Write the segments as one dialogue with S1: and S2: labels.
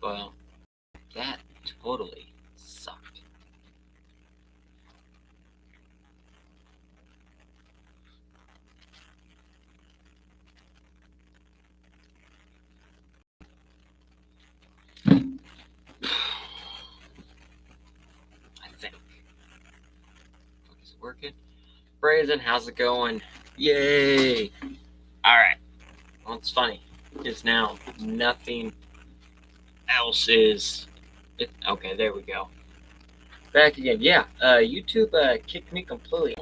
S1: Well, that totally sucked. I think. Is it working? Brazen, how's it going? Yay! Alright. Well, it's funny. Because now nothing else is. Okay, there we go. Back again. Yeah, YouTube kicked me completely.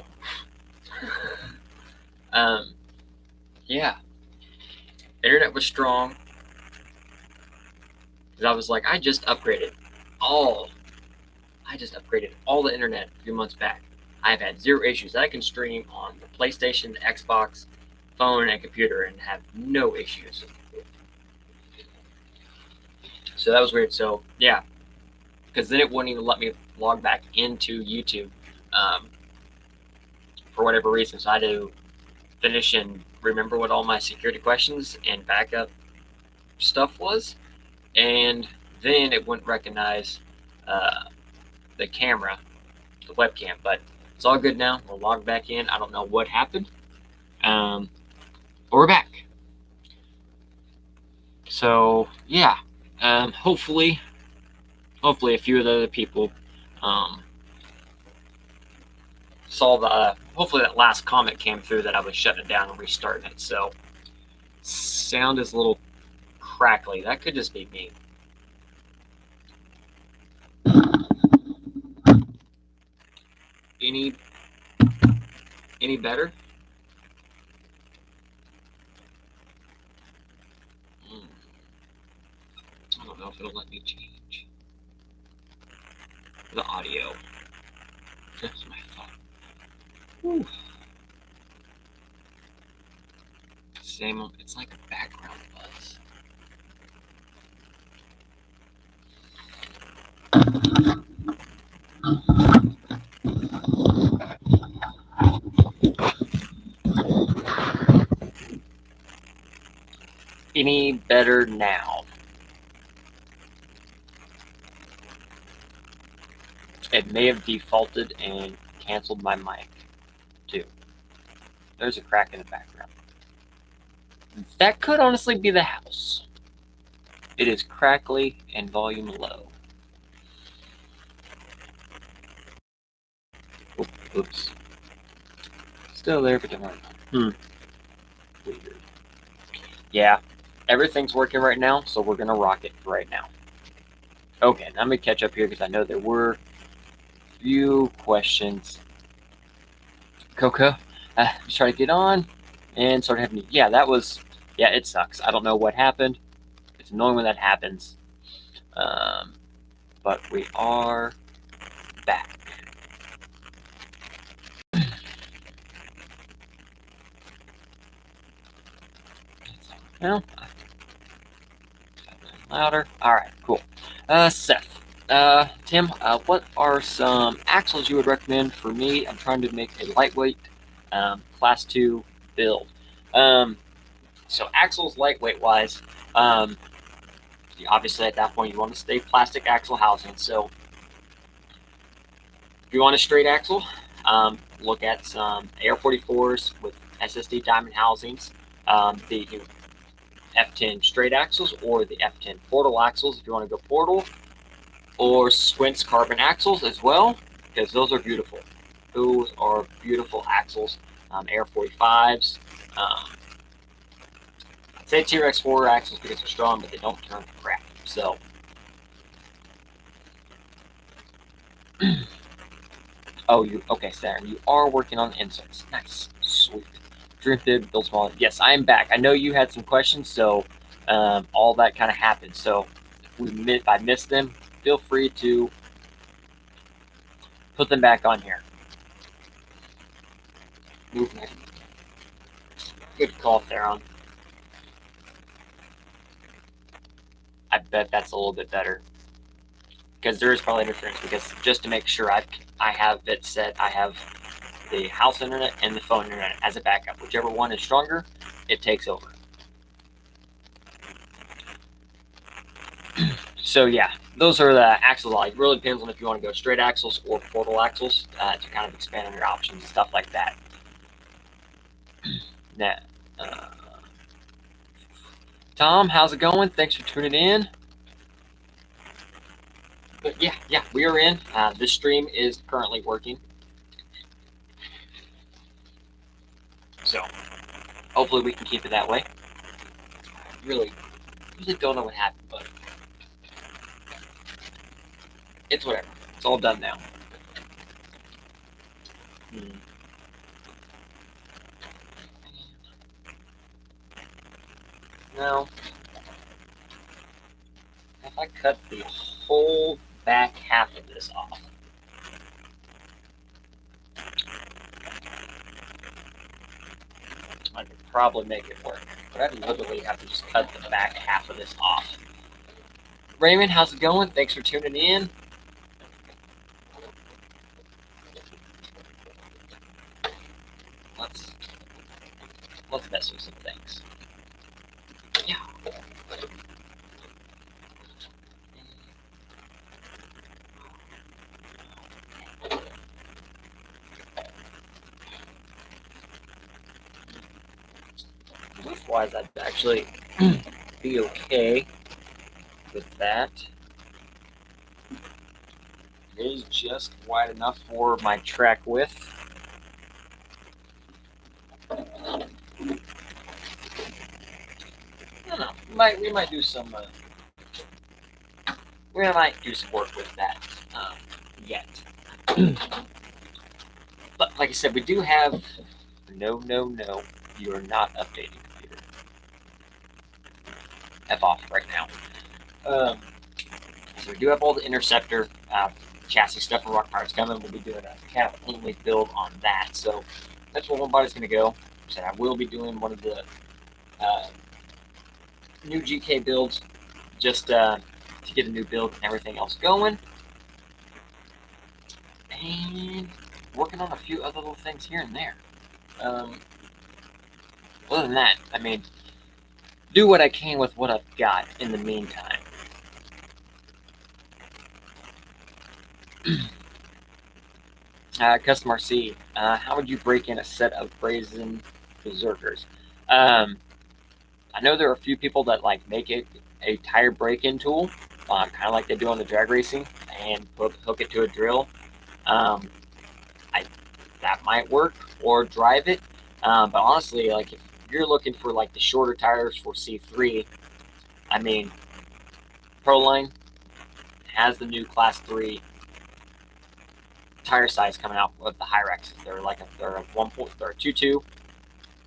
S1: Yeah. Internet was strong. Because I was like, I just upgraded all the internet a few months back. I've had zero issues. I can stream on the PlayStation, the Xbox, phone, and computer and have no issues. So that was weird. So yeah, because then it wouldn't even let me log back into YouTube for whatever reason. So I had to finish and remember what all my security questions and backup stuff was, and then it wouldn't recognize the camera, the webcam. But it's all good now. We'll log back in. I don't know what happened. But we're back. So yeah, hopefully a few of the other people saw the. Hopefully that last comment came through that I was shutting it down and restarting it. So sound is a little crackly. That could just be me. Any better? I don't know if it'll let me change the audio. That's my thought. Whew. Same. It's like a background buzz. Any better now? It may have defaulted and canceled my mic, too. There's a crack in the background. That could honestly be the house. It is crackly and volume low. Oops. Still there, but don't worry. Weird. Yeah, everything's working right now, so we're gonna rock it right now. Okay, now I'm gonna catch up here because I know there were a few questions. Coco, just try to get on and start having. Yeah, that was. Yeah, it sucks. I don't know what happened. It's annoying when that happens. But we are back. Well, louder. All right, cool. Seth, Tim, what are some axles you would recommend for me? I'm trying to make a lightweight class 2 build. So axles lightweight wise, obviously at that point you want to stay plastic axle housing. So if you want a straight axle, look at some AR-44s with SSD diamond housings. The F10 straight axles or the F10 portal axles if you want to go portal, or Squint's carbon axles as well, because those are beautiful. Those are beautiful axles. AR-45s. I'd say T-Rex 4 axles because they're strong, but they don't turn to crap. So, okay, Saturn, you are working on inserts. Nice, sweet. Drifted, build smaller. Yes, I am back. I know you had some questions, so all that kind of happened. So if I missed them, feel free to put them back on here. Movement. Good call, Theron. I bet that's a little bit better. Because there is probably interference. Because just to make sure I have it set, I have the house internet and the phone internet as a backup. Whichever one is stronger, it takes over. So yeah, those are the axles. It really depends on if you want to go straight axles or portal axles to kind of expand on your options and stuff like that. Now, Tom, how's it going? Thanks for tuning in. But yeah, we are in. This stream is currently working. So hopefully we can keep it that way. I really don't know what happened, but it's whatever. It's all done now. Now, if I cut the whole back half of this off, I could probably make it work. But I'd literally have to just cut the back half of this off. Raymond, how's it going? Thanks for tuning in. Let's mess with some things. Yeah. Width-wise, I'd actually be okay with that. It is just wide enough for my track width. I don't know. We might do some work with that yet. But like I said, we do have no. You are not updating, computer. F off right now. So we do have all the interceptor chassis stuff for Rock Pirates coming. We'll be doing a cab only build on that. So that's where one body's going to go. So I will be doing one of the new GK builds just to get a new build and everything else going. And working on a few other little things here and there. Other than that, I mean, do what I can with what I've got in the meantime. Customer C, how would you break in a set of brazen berserkers? I know there are a few people that like make it a tire break-in tool, kind of like they do on the drag racing, and hook it to a drill. That might work, or drive it. But honestly, like if you're looking for like the shorter tires for C3, I mean, Proline has the new Class 3 tire size coming out with the Hyrexes. They're a 2.2,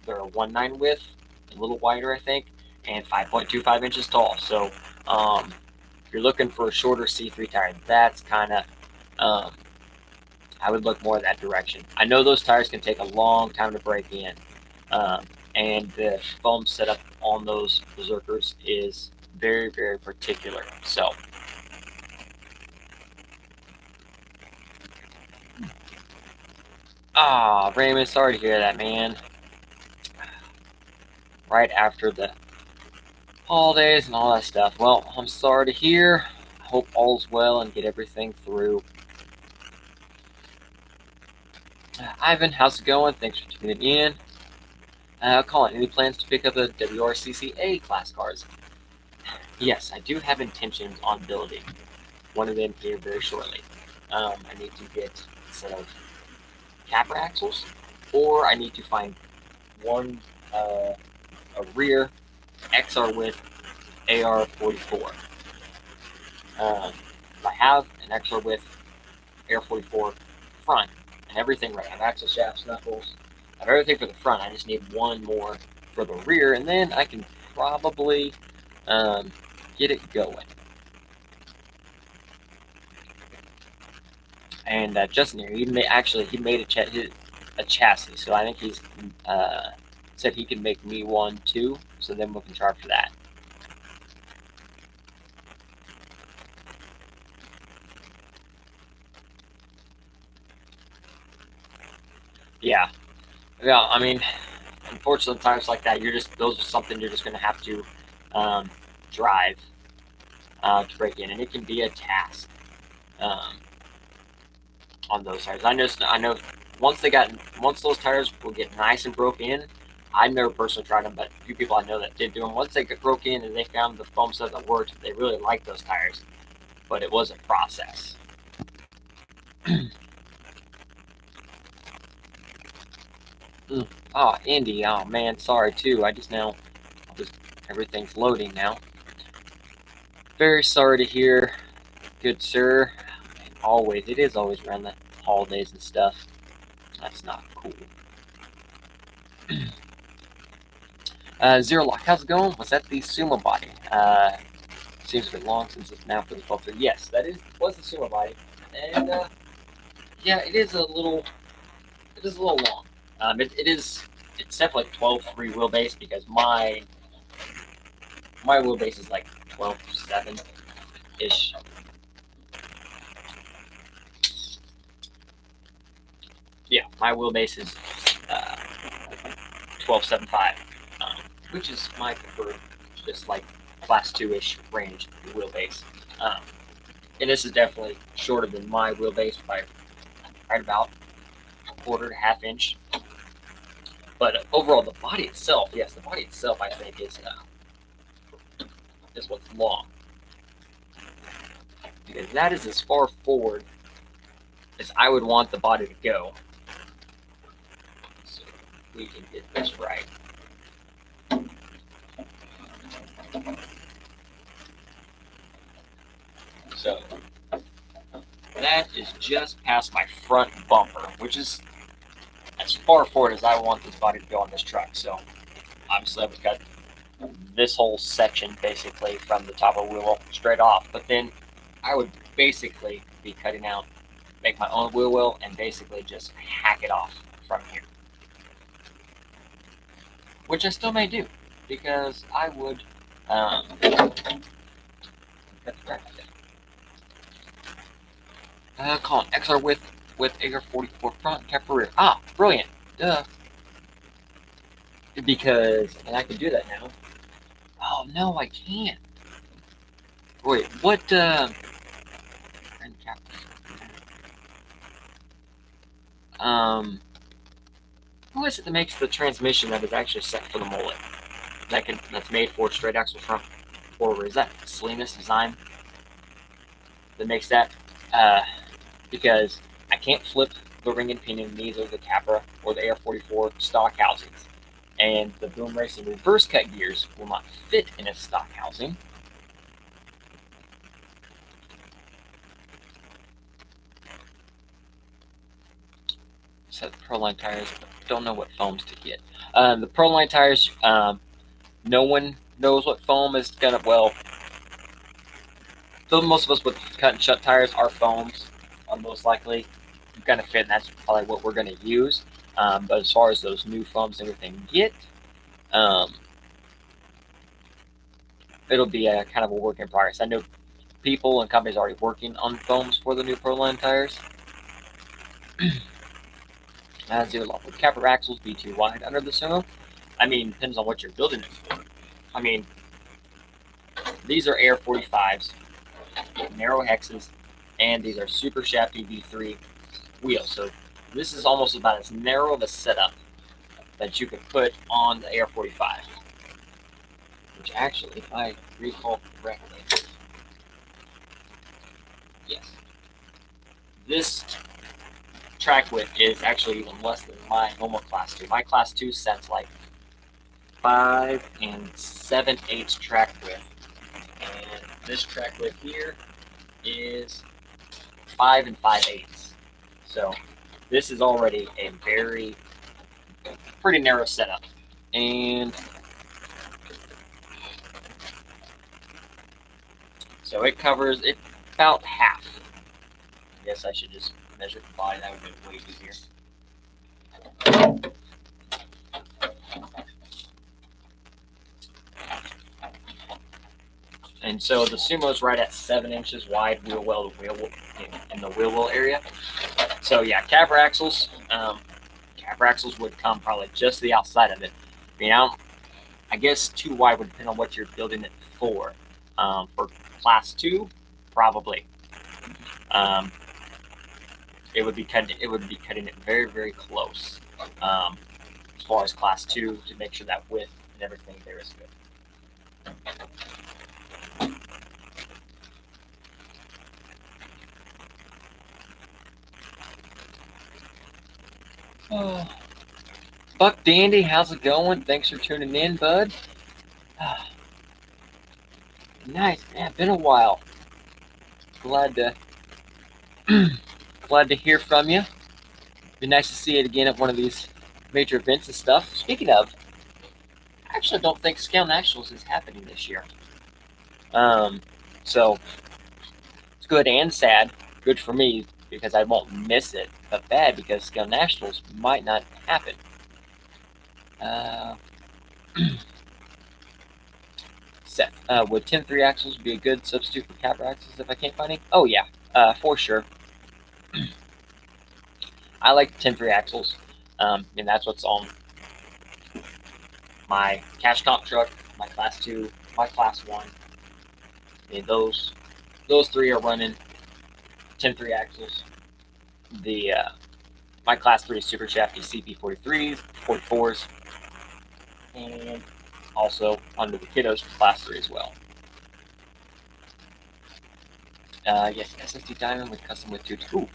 S1: they're a 1.9 width, a little wider, I think, and 5.25 inches tall. So if you're looking for a shorter C3 tire, that's kind of I would look more that direction. I know those tires can take a long time to break in, and the foam setup on those Berserkers is very, very particular. So Raymond, sorry to hear that, man. Right after the holidays and all that stuff. Well, I'm sorry to hear. I hope all's well and get everything through. Ivan, how's it going? Thanks for tuning in. Colin, any plans to pick up the WRCCA class cars? Yes, I do have intentions on building one of them here very shortly. I need to get a set of capper axles, or I need to find one a rear XR width AR44. I have an XR width AR44 front and everything right. I have axle shafts, knuckles, I have everything for the front. I just need one more for the rear, and then I can probably get it going. And Justin here, he made a chassis, so I think he's said he can make me one too. So then we can charge for that. Yeah. I mean, unfortunately, times like that, those are something you're just going to have to drive to break in, and it can be a task on those tires. I know once those tires will get nice and broke in. I've never personally tried them, but a few people I know that did do them. Once they get broke in and they found the foam set that worked, they really liked those tires. But it was a process. Oh, Indy. Oh man, sorry too. Everything's loading now. Very sorry to hear, good sir. Always, it is always around the holidays and stuff. That's not cool. Zero Lock, how's it going? Was that the Sumo body? Seems to be long since it's now for the 12. Yes, was the Sumo body, and yeah, it is a little long. It's definitely 12.3 wheelbase because my wheelbase is like 12.7 ish. Yeah, my wheelbase is 12.75, which is my preferred, just like class 2-ish range wheelbase. And this is definitely shorter than my wheelbase by right about a quarter to half inch. But overall, the body itself, I think is what's long, because that is as far forward as I would want the body to go. So we can get this right. So that is just past my front bumper, which is as far forward as I want this body to go on this truck. So obviously I would cut this whole section basically from the top of the wheel well straight off, but then I would basically be cutting out, make my own wheel well, and basically just hack it off from here, which I still may do, because I would cut the crap out of it. Colin, XR with AR-44 front, cap rear. Ah, brilliant. Duh. Because, and I can do that now. Oh, no, I can't. Wait, what, who is it that makes the transmission that is actually set for the mullet? That's made for straight axle front forward. Is that Salinas Design that makes that? Because I can't flip the ring and pinion. These are the Capra or the AR-44 stock housings, and the Boom Racing reverse cut gears will not fit in a stock housing. Set the Proline tires. Don't know what foams to get. The Proline tires. No one knows what foam is gonna. Well, so most of us with cut and shut tires, our foams are most likely gonna fit, and that's probably what we're gonna use. But as far as those new foams and everything get, it'll be a kind of a work in progress. I know people and companies are already working on foams for the new Proline tires. Zero Lock with Capra axles be too wide under the Sumo. I mean, depends on what you're building it for. I mean, these are AR-45s, narrow hexes, and these are super shafty V3 wheels. So this is almost about as narrow of a setup that you could put on the AR-45. Which actually, if I recall correctly, yes, this track width is actually even less than my normal class 2. My class 2 sets like 5 7/8 track width, and this track width here is 5 5/8. So this is already a pretty narrow setup, and so it covers it about half. I guess I should just measure the body. That would be way easier. And so the Sumo's right at 7 inches wide wheel well to wheel in the wheel well area. So yeah, Capra axles would come probably just the outside of it. I mean, I guess too wide would depend on what you're building it for. For Class 2, probably. It would be cutting it very, very close. As far as Class 2, to make sure that width and everything there is good. Oh. Buck Dandy, how's it going? Thanks for tuning in, bud. Nice, man. Been a while. Glad to hear from you. Be nice to see it again at one of these major events and stuff. Speaking of, I actually don't think Scale Nationals is happening this year. So it's good and sad. Good for me because I won't miss it, but bad because Scale Nationals might not happen. Seth, would 10-3 axles be a good substitute for capper axles if I can't find any? Oh yeah, for sure. I like 10-3 axles, and that's what's on my cash comp truck, my Class 2, my Class 1. And those three are running 10-3 axles. The my Class 3 Super Shafty CP43s, 44s, and also under the kiddos for Class 3 as well. Yes, SSD Diamond with custom with tubes. Ooh,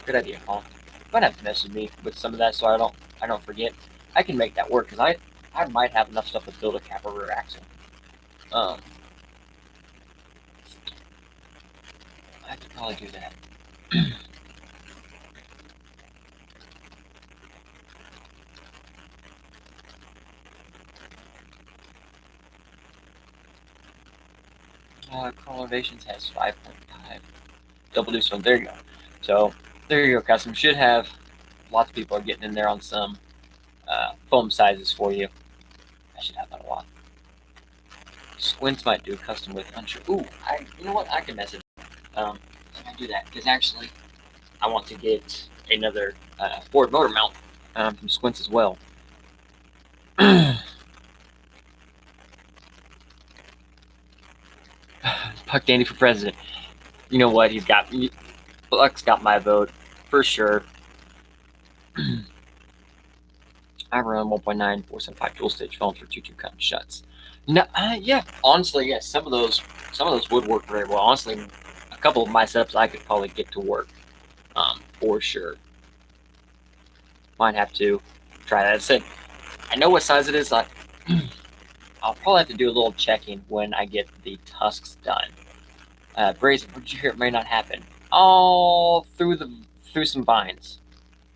S1: good idea, Paul. You might have to message me with some of that so I don't forget. I can make that work because I might have enough stuff to build a capper rear axle. I could probably do that. Crawl Innovations has 5.5. Double deuce one. There you go. So there you go, custom. Should have lots of people are getting in there on some foam sizes for you. I should have that a lot. Squints might do custom with unsure. Ooh, you know what? I can message. I do that because actually I want to get another Ford motor mount from Squints as well. Puck Dandy for president. You know what? Buck's got my vote for sure. I run 1.9 475 dual stage phones for 2.2 cut and shuts. No, yeah, honestly, yes, some of those would work very well. Honestly, a couple of my setups I could probably get to work, for sure. Might have to try that. I said, I know what size it is. I'll probably have to do a little checking when I get the tusks done. Brazen, what did you hear? It may not happen. All through some vines,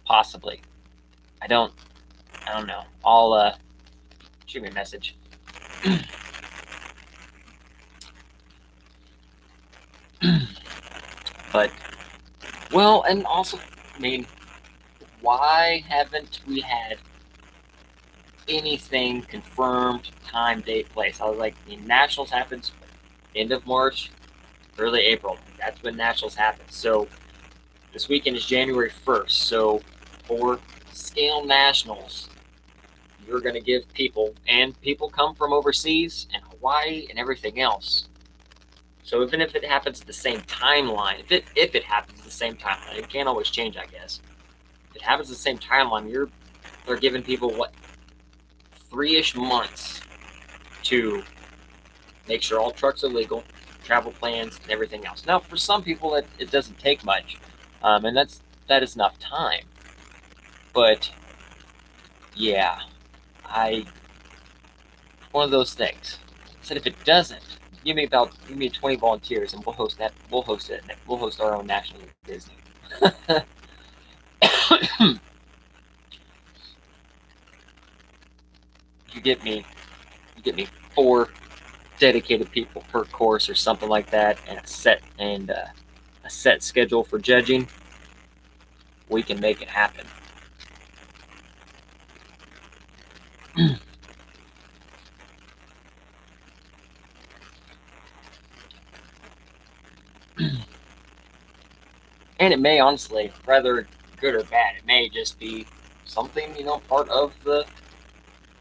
S1: possibly. I don't know. I'll shoot me a message. But well, and also, I mean, why haven't we had anything confirmed, time, date, place? I was like, the Nationals happens end of March, early April. That's when Nationals happen. So this weekend is January 1st. So for Scale Nationals, you're going to give people come from overseas and Hawaii and everything else. So even if it happens at the same timeline, if it happens at the same timeline, it can't always change, I guess. If it happens at the same timeline, they're giving people what, 3-ish months to make sure all trucks are legal, travel plans, and everything else. Now, for some people, it doesn't take much, and that is enough time. But yeah, one of those things. I said if it doesn't, give me 20 volunteers, and we'll host that. We'll host it. We'll host our own national Disney. You get me 4 dedicated people per course or something like that, and a set schedule for judging. We can make it happen. And it may honestly, whether good or bad, it may just be something, part of the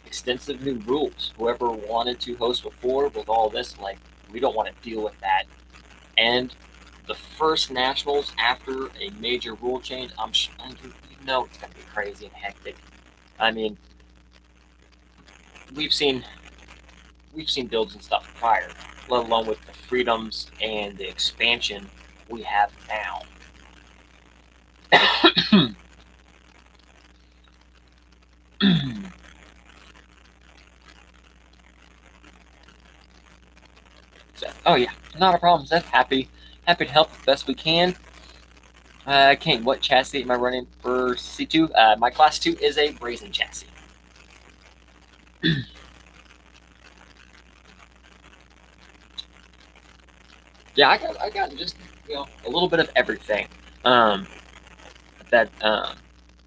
S1: extensive new rules. Whoever wanted to host before with all this, like, We don't want to deal with that. And the first nationals after a major rule change, you know it's going to be crazy and hectic. I mean, we've seen builds and stuff prior, let alone with the freedoms and the expansion we have now. So, oh yeah, not a problem, Seth. Happy to help the best we can. Kane, what chassis am I running for C2? My class 2 is a Brazen chassis. Yeah, I got just a little bit of everything. That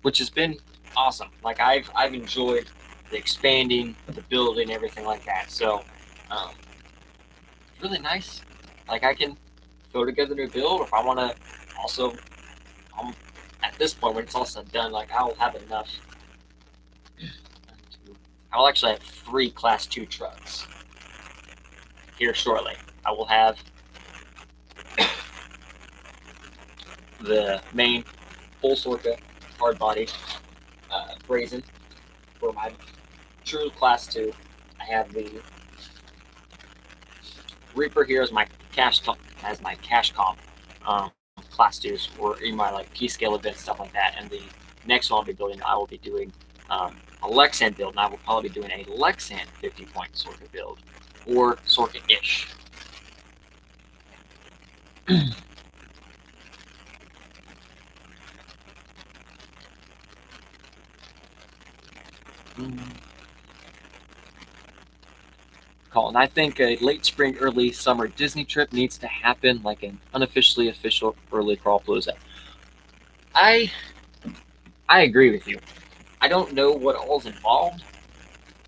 S1: which has been awesome. Like I've enjoyed the expanding, the building, everything like that. So really nice. Like I can throw together a new build if I want to. Also, at this point when it's all said and done, like I'll have enough. I'll actually have 3 Class 2 trucks here shortly. I will have the main full Sorka hard body Brazen for my true Class 2. I have the Reaper here as my cash comp, Class 2s or in my like P scale events, stuff like that. And the next one I'll be building, I will be doing a Lexan build, and I will probably be doing a Lexan 50-point Sorka build or Sorka-ish. Colin, I think a late spring, early summer Disney trip needs to happen, like an unofficially official early Crawlapalooza. I agree with you. I don't know what all's involved.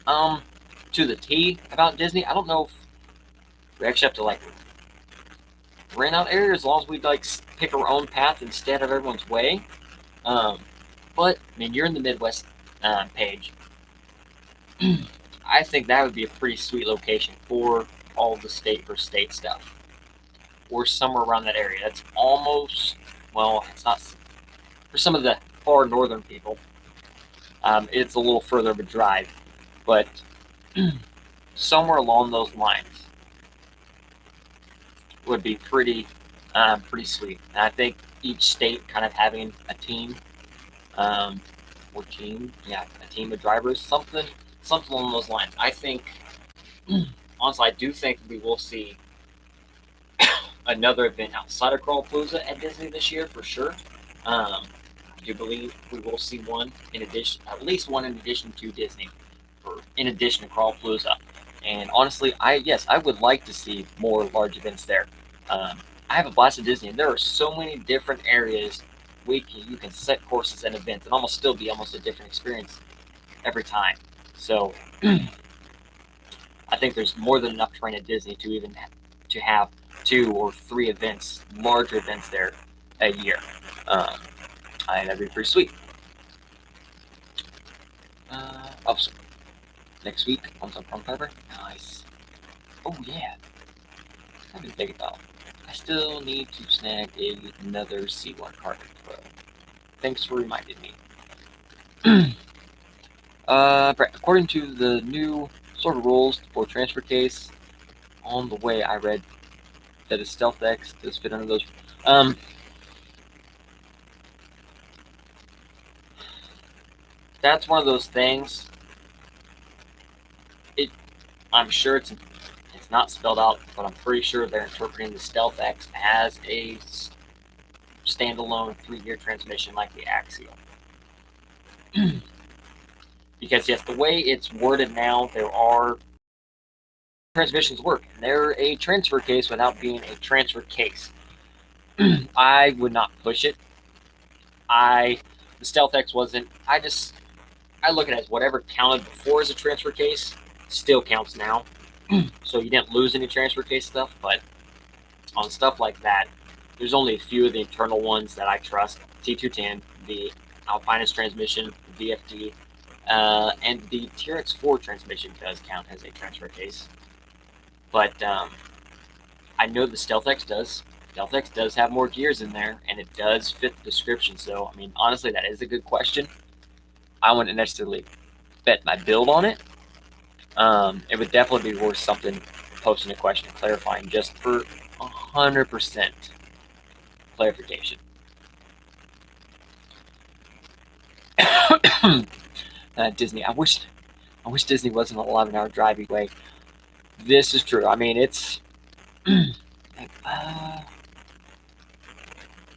S1: To the T about Disney. I don't know if we actually have to like rent out areas as long as we like pick our own path instead of everyone's way. But I mean, you're in the Midwest, Paige. I think that would be a pretty sweet location for all the state for state stuff, or somewhere around that area. That's almost, well, it's not for some of the far northern people. It's a little further of a drive, but somewhere along those lines would be pretty sweet. And I think each state kind of having a team, a team of drivers, something along those lines. I think, honestly, I do think we will see another event outside of Crawlapalooza at Disney this year for sure. I do believe we will see one in addition, at least one in addition to Disney, or in addition to Crawlapalooza. And honestly, I would like to see more large events there. I have a blast at Disney, and there are so many different areas you can set courses and events, and almost still be almost a different experience every time. So I think there's more than enough terrain at Disney to even to have 2 or 3 events, larger events there a year. And that'd be pretty sweet. So next week on some Prom Cover. Nice. Oh yeah. I've been thinking about. I still need to snag another C1 Carbon Pro. Thanks for reminding me. Brett, according to the new sort of rules for transfer case, on the way I read that a Stealth X does fit under those. That's one of those things. I'm sure it's not spelled out, but I'm pretty sure they're interpreting the Stealth X as a standalone 3-gear transmission like the Axial. Because yes, the way it's worded now, there are transmissions work, and they're a transfer case without being a transfer case. I would not push it. The Stealth X wasn't. I look at it as whatever counted before as a transfer case still counts now. So you didn't lose any transfer case stuff, but on stuff like that, there's only a few of the internal ones that I trust. T210, the Alpinus transmission, the VFD, and the TRX4 transmission does count as a transfer case. But I know the Stealth X does. Stealth X does have more gears in there, and it does fit the description. So, I mean, honestly, that is a good question. I wouldn't necessarily bet my build on it. It would definitely be worth something posting a question and clarifying just for 100% clarification. Disney. I wish Disney wasn't an 11-hour drive away. This is true. I mean, it's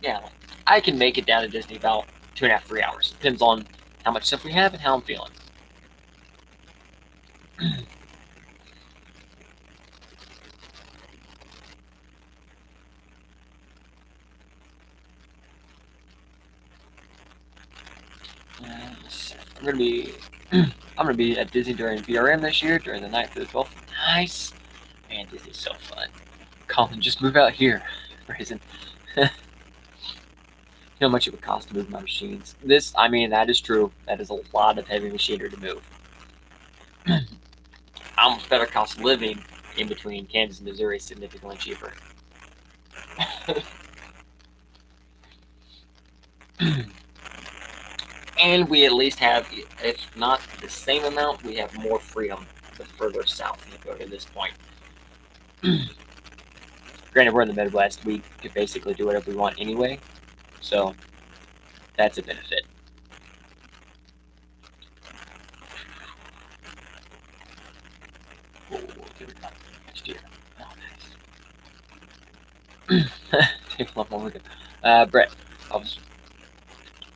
S1: yeah. I can make it down to Disney about 2.5, 3 hours. Depends on how much stuff we have and how I'm feeling. I'm gonna be at Disney during VRM this year, during the 9th to the 12th. Nice. Man, Disney's so fun. Colin, just move out here. Reason. You know how much it would cost to move my machines. I mean, that is true. That is a lot of heavy machinery to move. Almost better cost of living in between Kansas and Missouri is significantly cheaper. And we at least have, if not the same amount, we have more freedom the further south you go to this point. Granted, we're in the Midwest. We could basically do whatever we want anyway. So that's a benefit. Oh, next year. Oh, nice. Take a lot more with it. Brett,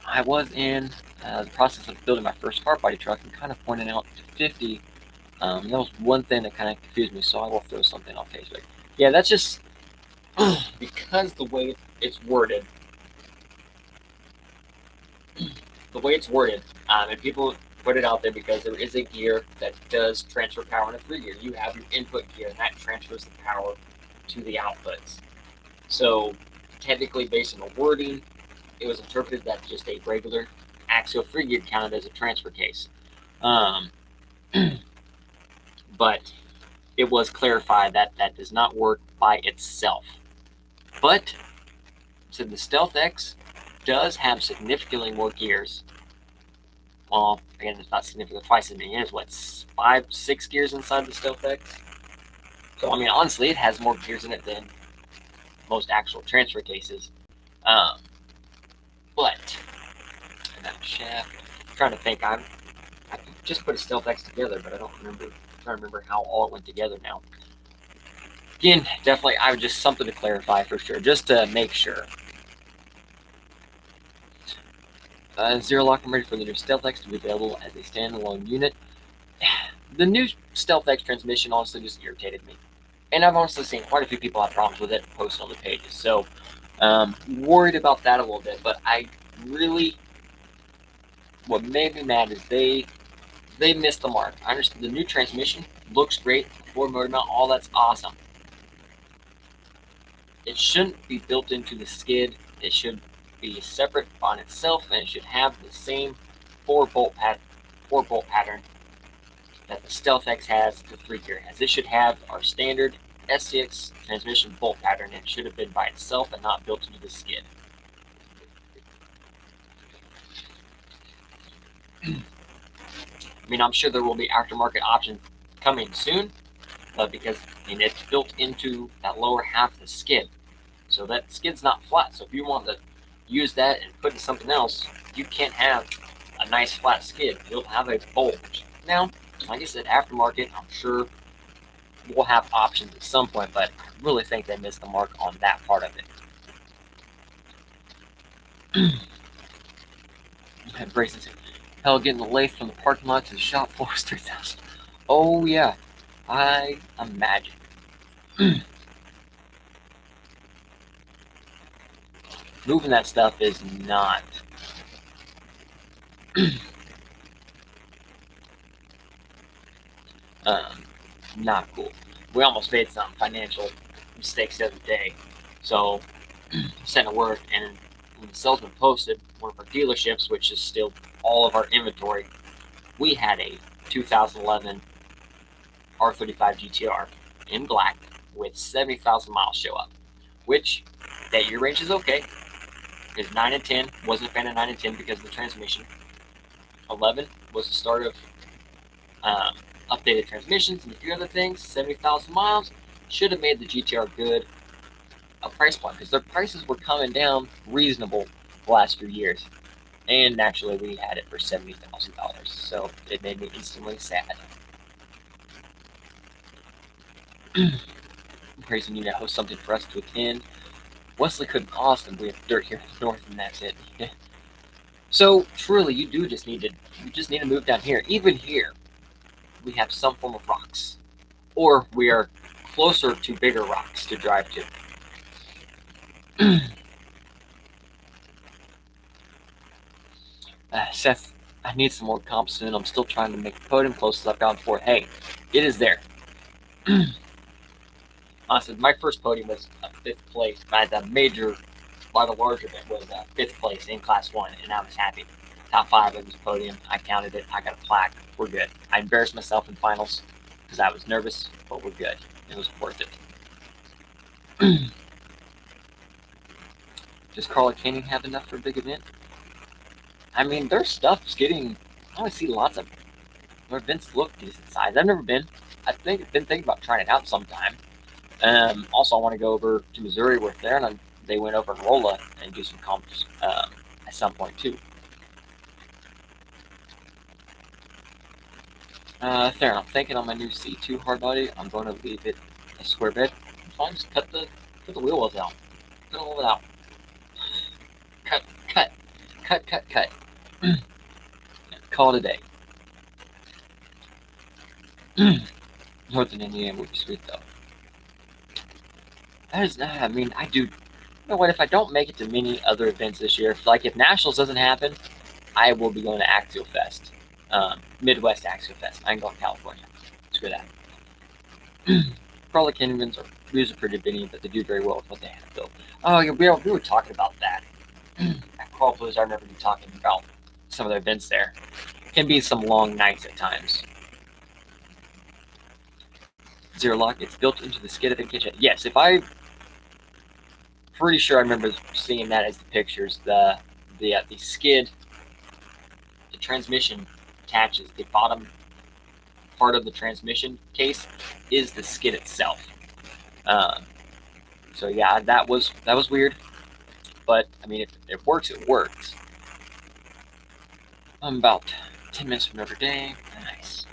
S1: I was in the process of building my first car body truck and kind of pointing out to 50. That was one thing that kind of confused me, so I will throw something on Facebook. Yeah, that's just because the way it's worded. And people put it out there because there is a gear that does transfer power in a 3 gear. You have your input gear, and that transfers the power to the outputs. So, technically, based on the wording, it was interpreted that just a regular axial 3 gear counted as a transfer case. But it was clarified that that does not work by itself. But, so the Stealth X does have significantly more gears. Well, again, it's not significantly twice as many. There's what, 5, 6 gears inside the Stealth X? So, I mean, honestly, it has more gears in it than most actual transfer cases. But, and that shaft, I'm trying to think, I just put a Stealth X together, but I don't remember. I'm trying to remember how all it went together now. Again, definitely, I would just something to clarify for sure, just to make sure. Zero Lock, I'm ready for the new Stealth X to be available as a standalone unit. The new Stealth X transmission honestly just irritated me. And I've honestly seen quite a few people have problems with it post on the pages. So, worried about that a little bit. But I really, what made me mad is they missed the mark. I understand the new transmission looks great, Ford motor mount, all that's awesome. It shouldn't be built into the skid. It should be separate on itself, and it should have the same 4-bolt pattern that the Stealth X has, the 3 gear has. It should have our standard SCX transmission bolt pattern, and it should have been by itself and not built into the skid. I mean, I'm sure there will be aftermarket options coming soon, but because it's built into that lower half of the skid, so that skid's not flat. So if you want to use that and put in something else, you can't have a nice flat skid. You'll have a bulge. Now, like I said, aftermarket, I'm sure we'll have options at some point, but I really think they missed the mark on that part of it. Brayson said, hell, getting the lathe from the parking lot to the shop floor is 3,000. Oh, yeah. I imagine. Moving that stuff is not not cool. We almost made some financial mistakes the other day. So, sent a word, and when the salesman posted one of our dealerships, which is still all of our inventory, we had a 2011 R35 GTR in black with 70,000 miles show up, which that year range is okay. Because 9 and 10, wasn't a fan of 9 and 10 because of the transmission. 11 was the start of updated transmissions and a few other things. 70,000 miles should have made the GTR good a price point because their prices were coming down reasonable the last few years. And naturally, we had it for $70,000, so it made me instantly sad. Praising you to host something for us to attend. Wesley couldn't Austin. We have dirt here in the north, and that's it. So truly, you just need to move down here. Even here, we have some form of rocks, or we are closer to bigger rocks to drive to. Seth, I need some more comps soon. I'm still trying to make the podium close as I've gone for it. Hey, it is there. Honestly, my first podium was a 5th place. By the larger event was 5th place in Class 1, and I was happy. Top 5 of this podium. I counted it. I got a plaque. We're good. I embarrassed myself in finals because I was nervous, but we're good. It was worth it. Does Carla Canning have enough for a big event? I mean, their stuff's getting. I only see lots of their events look decent size. I've never been. Been thinking about trying it out sometime. Also, I want to go over to Missouri with there, and they went over to Rolla and do some comps at some point too. There, I'm thinking on my new C2 hardbody, I'm going to leave it a square bed. So I just cut the wheel wells out. Cut all of it out. Cut. Call it a day. Northern Indiana would be sweet though. That is, I mean, I do. You know what? If I don't make it to many other events this year, like if Nationals doesn't happen, I will be going to Axial Fest, Midwest Axial Fest. I can go to California. Screw that. Probably Canyons are music pretty bitty, but they do very well with what they have built. Oh, yeah, we were talking about that. At Crawl Blues, I remember you talking about some of the events there. It can be some long nights at times. Zero Lock, it's built into the skid of the kitchen. Yes, pretty sure I remember seeing that as the pictures. The skid, the transmission attaches. The bottom part of the transmission case is the skid itself. So yeah, that was weird. But I mean, if it works, it works. I'm about 10 minutes from Notre Dame. Nice.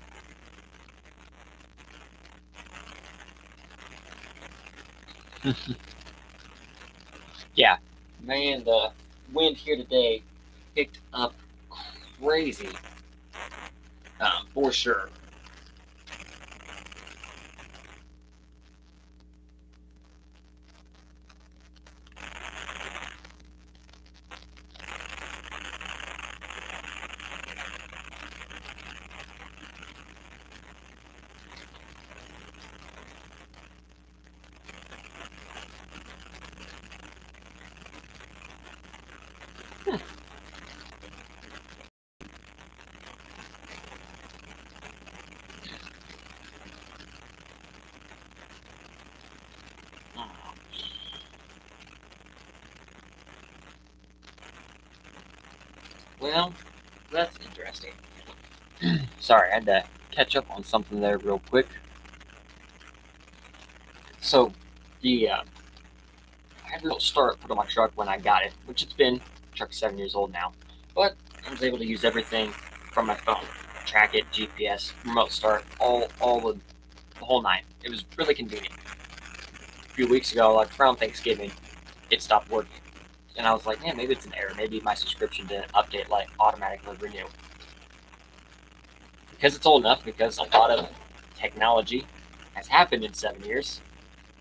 S1: Yeah, man, the wind here today picked up crazy, for sure. Well, that's interesting. Sorry, I had to catch up on something there real quick. So, I had a real start put on my truck when I got it, which it's been, the truck's 7 years old now. But I was able to use everything from my phone, track it, GPS, remote start, all the whole nine. It was really convenient. A few weeks ago, like around Thanksgiving, it stopped working. And I was like, man, maybe it's an error. Maybe my subscription didn't update, like automatically renew. Because it's old enough, because a lot of technology has happened in 7 years,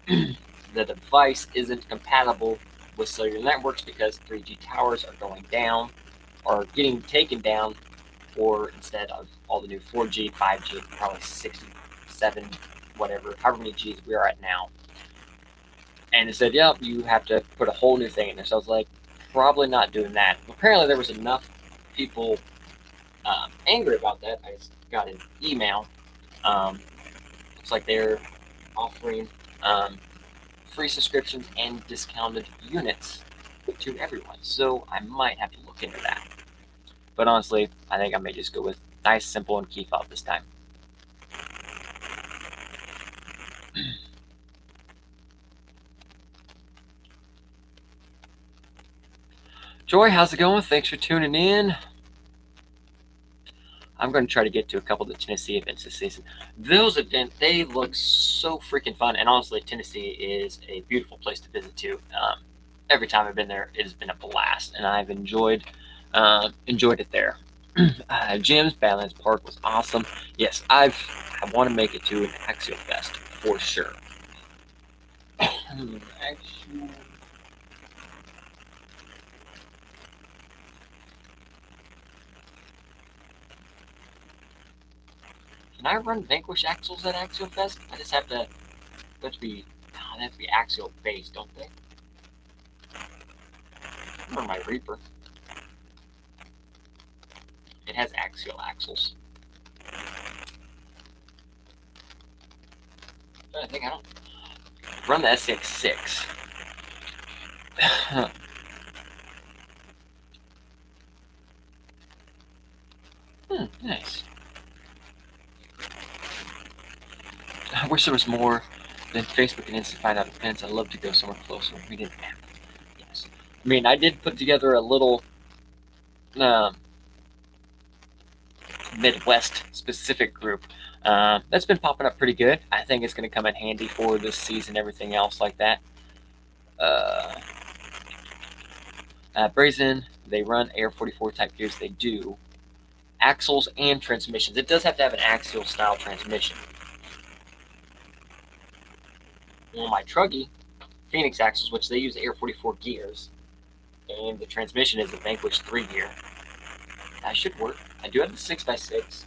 S1: the device isn't compatible with cellular networks because 3G towers are going down or getting taken down, or instead of all the new 4G, 5G, probably 67, whatever, however many Gs we are at now. And it said, yep, you have to put a whole new thing in there. So I was like, probably not doing that. Apparently there was enough people angry about that. I just got an email. Looks like they're offering free subscriptions and discounted units to everyone. So I might have to look into that. But honestly, I think I may just go with nice, simple, and key fob this time. Joy, how's it going? Thanks for tuning in. I'm going to try to get to a couple of the Tennessee events this season. Those events, they look so freaking fun. And honestly, Tennessee is a beautiful place to visit too. Every time I've been there, it has been a blast, and I've enjoyed it there. Jim's Badlands Park was awesome. Yes, I want to make it to an Axial Fest for sure. Actually, can I run Vanquish Axles at Axial Fest? I just have to. They have to be axial based, don't they? Or my Reaper. It has axial axles. I think I don't run the SX6. Nice. I wish there was more than Facebook and Insta find out events. I'd love to go somewhere closer. We didn't have it. Yes. I mean, I did put together a little Midwest specific group. That's been popping up pretty good. I think it's going to come in handy for this season, everything else like that. Brazen, they run Ep.43 type gears. They do axles and transmissions. It does have to have an axial style transmission. Well, my Truggy Phoenix axles, which they use Ep.44 gears, and the transmission is a Vanquish 3 gear. That should work. I do have the 6x6.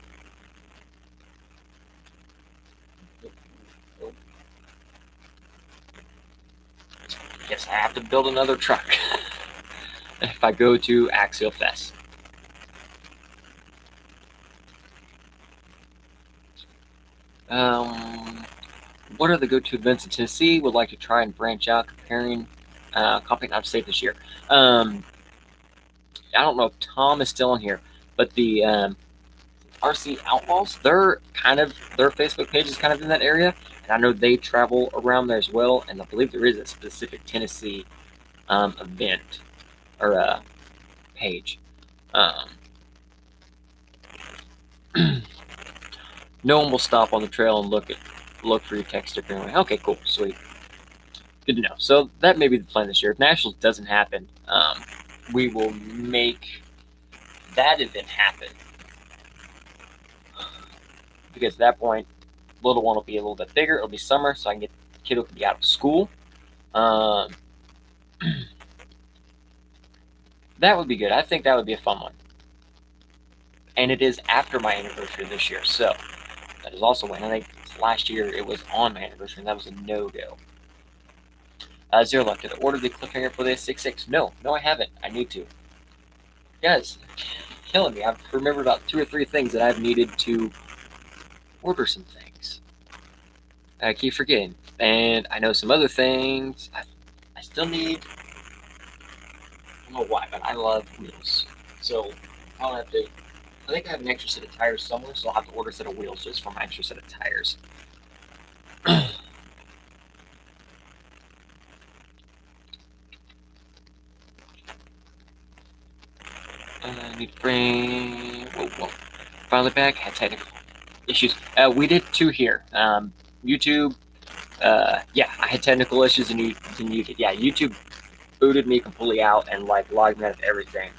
S1: Guess I have to build another truck if I go to Axial Fest. What are the go-to events in Tennessee? Would like to try and branch out, comparing company I've saved this year. I don't know if Tom is still in here, but the RC Outlaws, their Facebook page is kind of in that area, and I know they travel around there as well. And I believe there is a specific Tennessee event or page. No one will stop on the trail and look for your text sticker anyway. Okay, cool, sweet, good to know. So that may be the plan this year. If Nationals doesn't happen, we will make that event happen, because at that point, little one will be a little bit bigger. It'll be summer, so I can get kiddo can be out of school. That would be good. I think that would be a fun one. And it is after my anniversary this year, so that is also when I think last year it was on my anniversary, and that was a no-go. Zero Luck, did I order the cliffhanger for the S66? No, I haven't. I need to. Guys, killing me. I've remembered about 2 or 3 things that I've needed to order some things. I keep forgetting. And I know some other things. I still need. I don't know why, but I love wheels. So I'll have to. I think I have an extra set of tires somewhere, so I'll have to order a set of wheels just for my extra set of tires. I need to bring. Whoa. Finally back. Had technical issues. We did 2 here. YouTube. Yeah, I had technical issues and you did. Yeah, YouTube booted me completely out and logged me out of everything.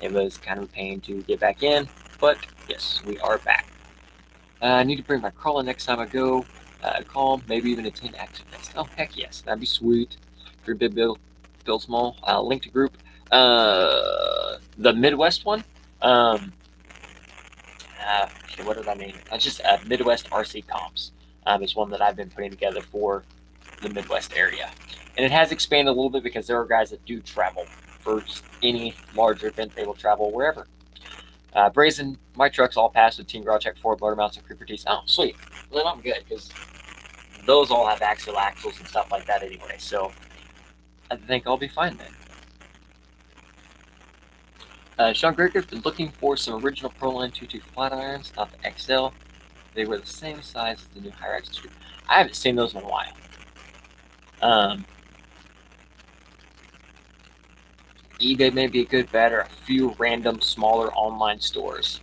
S1: It was kind of a pain to get back in, but yes, we are back. I need to bring my crawler next time I go. Call, maybe even attend Action Fest. Oh, heck yes, that'd be sweet. Group big, build small. Link to group. The Midwest one. Okay, what did I name it? That's just Midwest RC Comps. It's one that I've been putting together for the Midwest area. And it has expanded a little bit because there are guys that do travel. For any larger event, they will travel wherever. Brazen, my trucks all passed with Team Garage Check 4 blower mounts and creeper tees. Oh, sweet. Well, then I'm good, because those all have axial axles and stuff like that anyway, so I think I'll be fine then. Sean Greger's been looking for some original Proline 22 flat irons, not the XL. They were the same size as the new Hyrax screw. I haven't seen those in a while. eBay may be a good bet, or a few random smaller online stores.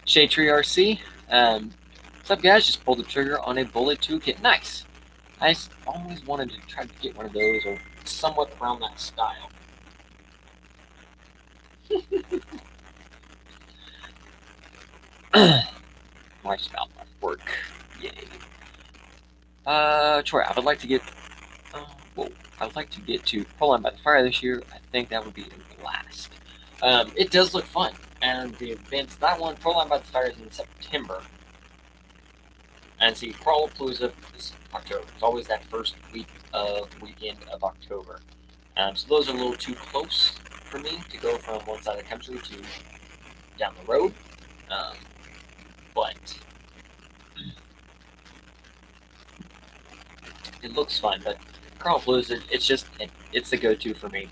S1: Shade Tree RC. What's up, guys? Just pulled the trigger on a Bullet 2 kit. Nice. I always wanted to try to get one of those, or somewhat around that style. Wife's about my work. Yay. Troy, I would like to get. I would like to get to Proline by the Fire this year. I think that would be a blast. It does look fun, and the events. That one, Proline by the Fire, is in September. And see, Crawlapalooza is October. It's always that first weekend of October. So those are a little too close for me to go from one side of the country to down the road. But it looks fun. But Crawlapalooza, it's the go-to for me.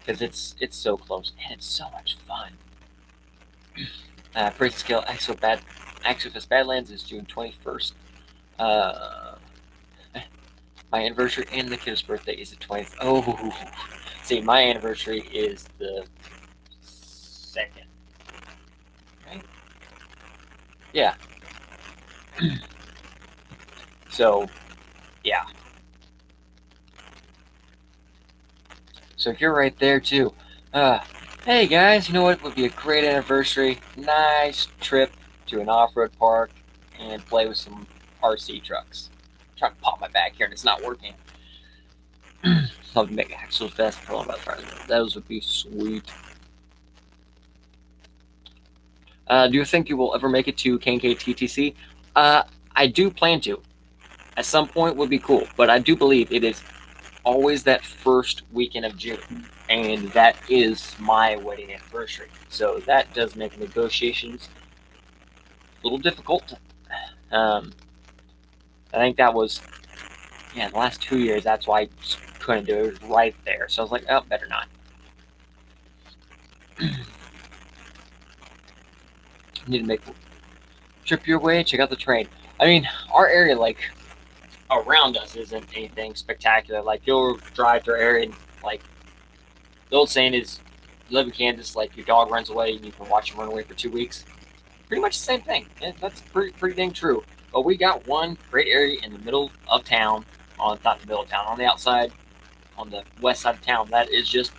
S1: Because it's so close and it's so much fun. Praise the Scale Axofest Badlands is June 21st. My anniversary and the kid's birthday is the 20th. Oh, see, my anniversary is the 2nd. Right? Yeah. So, yeah. So you're right there too. Hey guys, you know what would be a great anniversary? Nice trip to an off-road park and play with some RC trucks. I'm trying to pop my back here and it's not working. Love to make Axel Fest for all my friends. Those would be sweet. Do you think you will ever make it to KNKTTC? I do plan to. At some point would be cool, but I do believe it is always that first weekend of June, and that is my wedding anniversary. So that does make negotiations a little difficult. I think that was, the last 2 years, that's why I couldn't do it. It was right there. So I was like, oh, better not. Need to make a trip your way, check out the train. I mean, our area, like, around us isn't anything spectacular. Like, you'll drive through our area and, like, the old saying is, you live in Kansas, like, your dog runs away and you can watch him run away for 2 weeks. Pretty much the same thing. And that's pretty dang true. But we got one great area in the middle of town, not the middle of town, on the outside, on the west side of town, that is just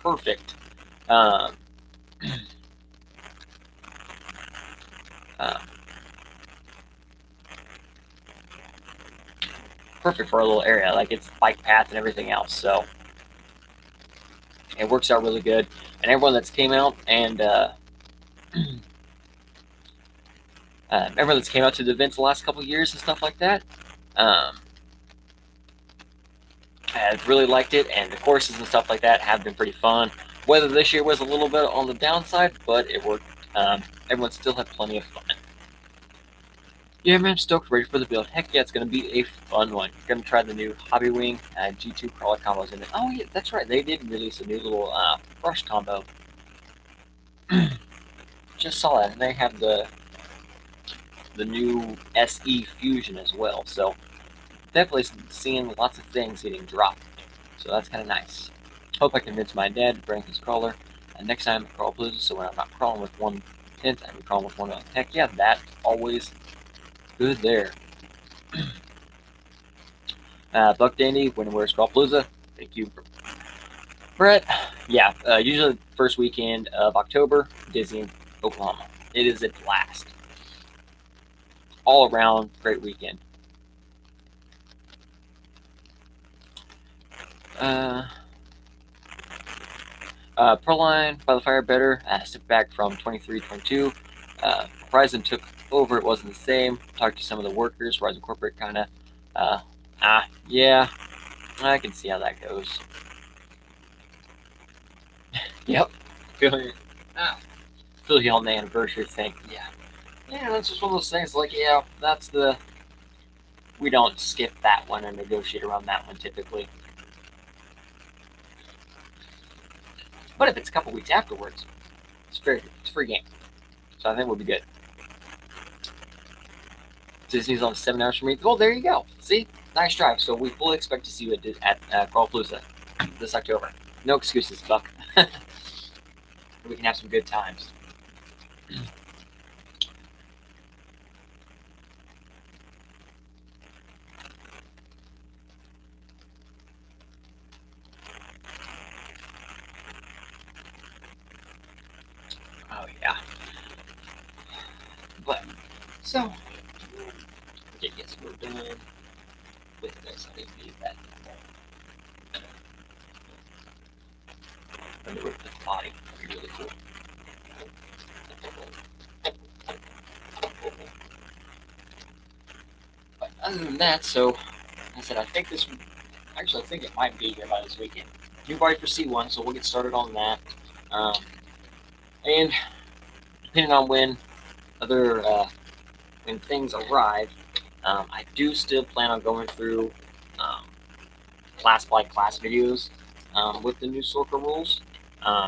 S1: perfect. Perfect for a little area. Like, it's bike path and everything else. So it works out really good. And everyone that's came out and everyone that's came out to the events the last couple of years and stuff like that, I've really liked it, and the courses and stuff like that have been pretty fun. Weather this year was a little bit on the downside, but it worked. Everyone still had plenty of fun. Yeah, man, I'm stoked, ready for the build. Heck yeah, it's going to be a fun one. Going to try the new Hobby Wing G2 crawler combos in it. Oh yeah, that's right, they did release a new little brush combo. Just saw that, and they have the new SE Fusion as well. So definitely seeing lots of things getting dropped. So that's kind of nice. Hope I convince my dad to bring his crawler next time at Crawlapalooza, so when I'm not crawling with one tent, I'm crawling with one other. Heck yeah, that's always good there. Buck Dandy, when and where's Crawlapalooza? Thank you, Brett. Yeah, usually first weekend of October, Disney, Oklahoma. It is a blast. All around, great weekend. Proline by the Fire better. Stepped back from 23-22. Horizon took over. It wasn't the same. Talked to some of the workers. Horizon Corporate kind of. Yeah. I can see how that goes. Yep. Feel you on the anniversary thing. Yeah. Yeah, that's just one of those things. Like, yeah, that's the. We don't skip that one and negotiate around that one typically. But if it's a couple weeks afterwards, it's free game. So I think we'll be good. Disney's on 7 hours from me. Well, there you go. See, nice drive. So we fully expect to see you at Crawlpalooza this October. No excuses, Buck. We can have some good times. Oh yeah. But so, okay, yes, we're done with this. I need to use that. Let me rip the body. That'd be really cool. But other than that, so I said I think this. Actually, I think it might be here by this weekend. New body for C1, so we'll get started on that. Um, and depending on other when things arrive, I do still plan on going through um, class by class videos with the new Sorka rules,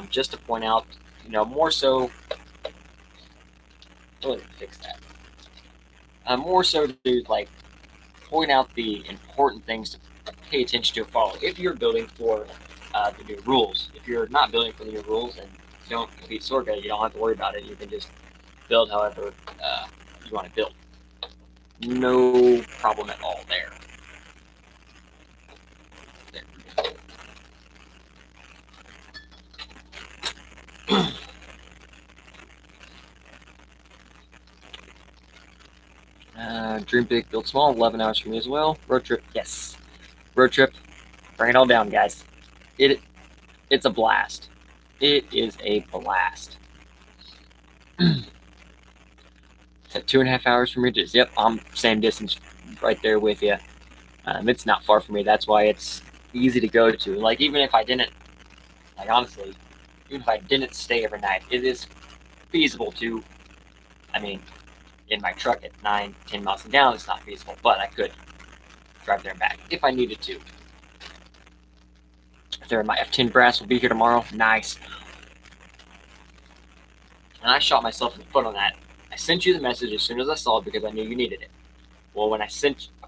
S1: just to point out, more so. Oh, fix that. More so to like point out the important things to pay attention to follow if you're building for the new rules. If you're not building for the new rules and you don't complete Sorka, you don't have to worry about it. You can just build however you want to build. No problem at all there. Dream big, build small. 11 hours for me as well. Road trip, yes. Road trip, bring it all down, guys. It's a blast. It is a blast. It's at 2.5 hours from Regis. Yep, I'm same distance, right there with you. It's not far from me. That's why it's easy to go to. Like even if I didn't, like honestly, even if I didn't stay every night, it is feasible to. I mean, in my truck at 9, 10 miles down, it's not feasible, but I could drive there and back if I needed to. There, my F10 brass will be here tomorrow. Nice. And I shot myself in the foot on that. I sent you the message as soon as I saw it because I knew you needed it. Well, when I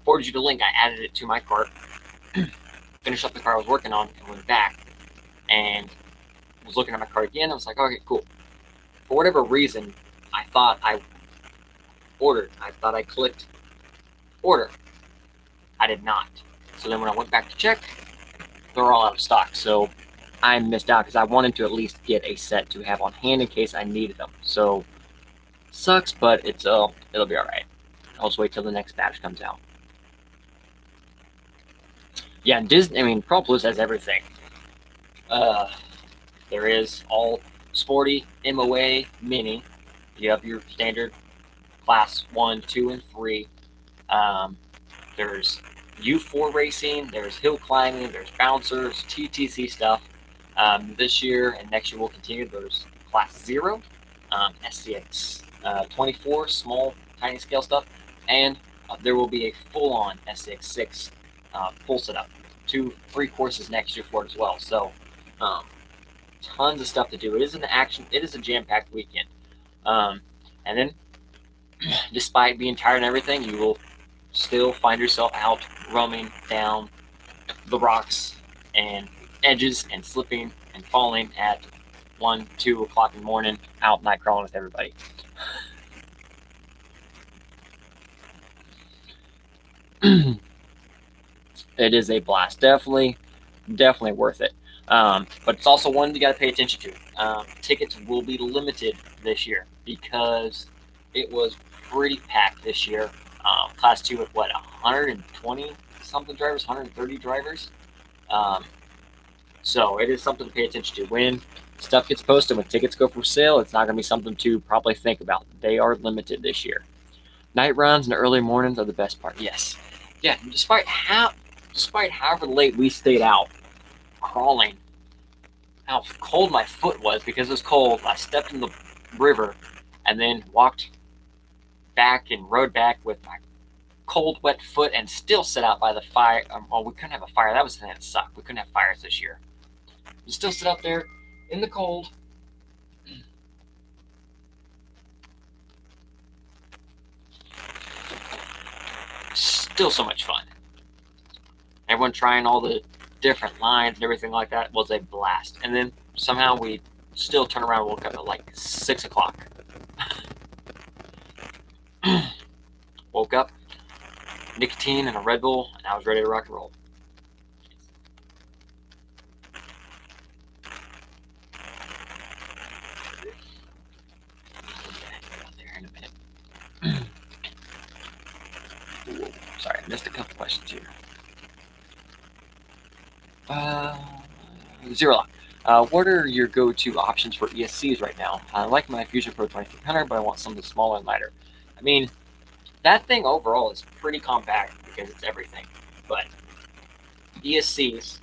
S1: forwarded you the link, I added it to my cart, finished up the car I was working on, and went back and was looking at my cart again. I was like, okay, cool. For whatever reason, I thought I ordered. I thought I clicked order. I did not. So then when I went back to check, they're all out of stock. So I missed out because I wanted to at least get a set to have on hand in case I needed them. So sucks, but it'll be all right. I'll just wait till the next batch comes out. Yeah, Disney. I mean, Pro Plus has everything. There is all sporty, MOA, mini. You have your standard class 1, 2, and 3. There's U4 racing. There's hill climbing. There's bouncers, TTC stuff. This year and next year will continue. There's class 0, SCX 24, small, tiny scale stuff, and there will be a full-on SCX 6 full setup. 3 courses next year for it as well. So, tons of stuff to do. It is a jam-packed weekend. And then, despite being tired and everything, you will still find yourself out roaming down the rocks and edges and slipping and falling at 1, 2 o'clock in the morning, out night crawling with everybody. It is a blast. Definitely worth it. But it's also one you got to pay attention to. Tickets will be limited this year because it was pretty packed this year. Class 2 with 120 something drivers, 130 drivers. So it is something to pay attention to. When stuff gets posted, when tickets go for sale, it's not going to be something to probably think about. They are limited this year. Night runs and early mornings are the best part. Yes. Yeah, despite however late we stayed out crawling, how cold my foot was because it was cold. I stepped in the river and then walked back and rode back with my cold, wet foot and still sit out by the fire. Well, we couldn't have a fire. That was the thing that sucked. We couldn't have fires this year. We still sit out there in the cold. Still so much fun. Everyone trying all the different lines and everything like that was a blast. And then somehow we still turned around and woke up at like 6 o'clock. Woke up, nicotine and a Red Bull, and I was ready to rock and roll. There in a minute. Sorry, I missed a couple questions here. Zero Lock. What are your go-to options for ESCs right now? I like my Fusion Pro 2300, but I want something smaller and lighter. I mean, that thing overall is pretty compact because it's everything. But ESCs,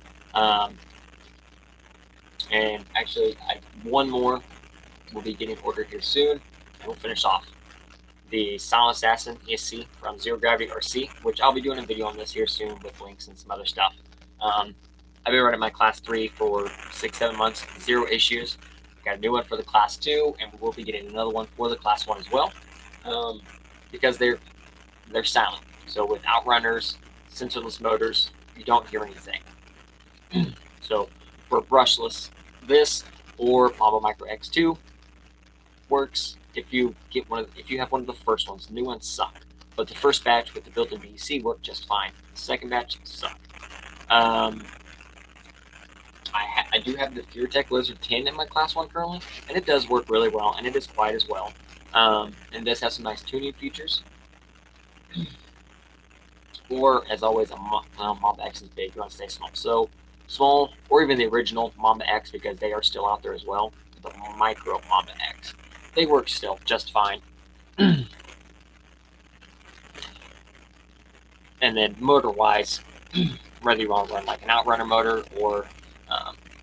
S1: and actually, one more will be getting ordered here soon, and we'll finish off the Silent Assassin ESC from Zero Gravity RC, which I'll be doing a video on this here soon with links and some other stuff. I've been running my Class 3 for 6-7 months, 0 issues. Got a new one for the Class 2, and we'll be getting another one for the Class 1 as well, because they're silent. So with outrunners, sensorless motors, you don't hear anything. So for brushless, this or Mamba Micro X2 works if you have one of the first ones. The new ones suck, but the first batch with the built-in BEC worked just fine. The second batch sucked. I do have the FearTech Lizard 10 in my Class 1 currently, and it does work really well, and it is quiet as well. And it does have some nice tuning features. Or, as always, Mamba X is big. You want to stay small. So, small, or even the original Mamba X, because they are still out there as well. The Micro Mamba X. They work still just fine. And then, motor-wise, whether you want to run like an outrunner motor or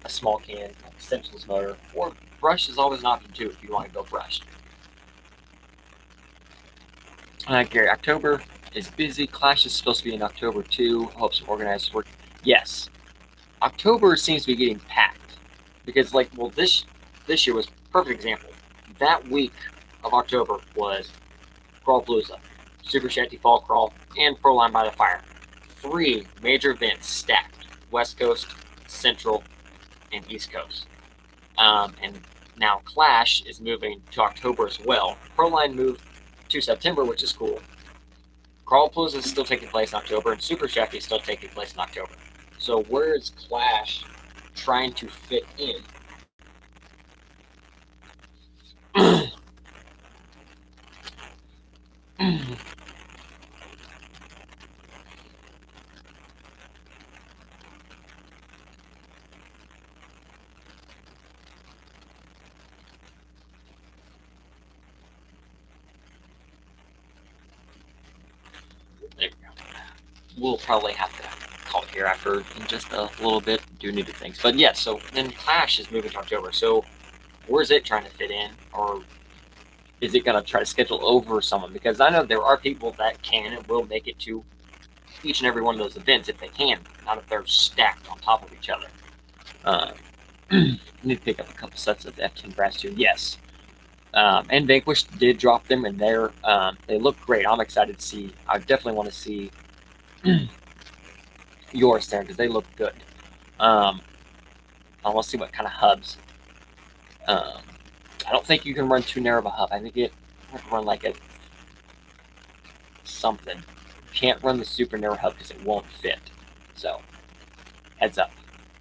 S1: a small can, like a sensorless motor, or brush is always an option too if you want to go brushed. Gary, October is busy. Clash is supposed to be in October too. I hope some organizers work. Yes, October seems to be getting packed because, this year was a perfect example. That week of October was Crawlpalooza, Super Shanty Fall Crawl, and Pro Line by the Fire. 3 major events stacked: West Coast, Central, and East Coast. And now Clash is moving to October as well. Pro Line moved to September, which is cool. Crawlpalooza is still taking place in October, and Super Shafty is still taking place in October. So where is Clash trying to fit in? There we go. We'll probably have to call it here after in just a little bit, do new things. But yeah, so then Clash is moving to October. So where's it trying to fit in? Or is it going to try to schedule over someone? Because I know there are people that can and will make it to each and every one of those events if they can, not if they're stacked on top of each other. I need to pick up a couple sets of F10 brass too. Yes. And Vanquish did drop them, and they look great. I'm excited to see. I definitely want to see yours there because they look good. I want to see what kind of hubs. I don't think you can run too narrow of a hub. I think you have to run like a something. You can't run the super narrow hub because it won't fit. So, heads up.